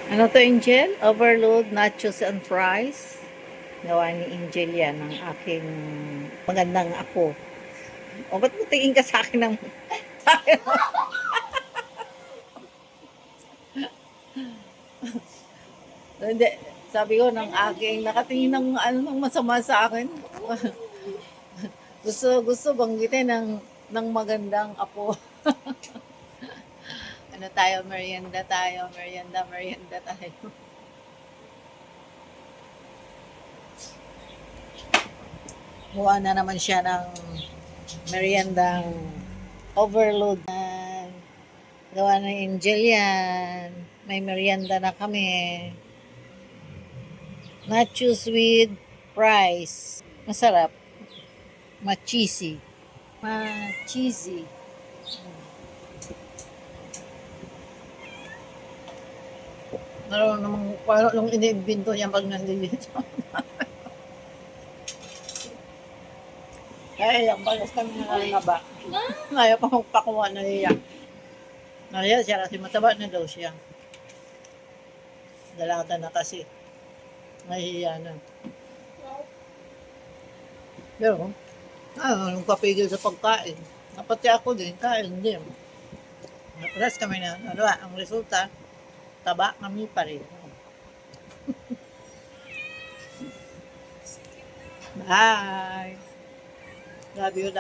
Ano to, Angel? Overload, nachos and fries. Gawa ni Angel yan, ng aking magandang ako. O, ba't mo tingin ka sa akin ng... Hindi, sabi ko ng aking nakatingin ng ano ng masama sa akin. Gusto banggitin ng magandang apo. Ano tayo, merienda tayo, merienda tayo. Buwan na naman siya ng meriendang overload na gawa ng Angel yan. May merienda na kami. Nachos with fries. Masarap. Ma-cheesy. Ma-cheesy. Naroon namang, parang nung iniimbento niya pag nandito. Ay, ang balas kami na ba? Ayaw pa magpakuha na niya. Naya siya kasi mataba na daw siya. Dalata na kasi. Nahihiya na. Pero, nung papigil sa pagkain. Kapati ako din, kain din. Napalas kami na, ang resulta, taba kami pa rin. Bye! Love you.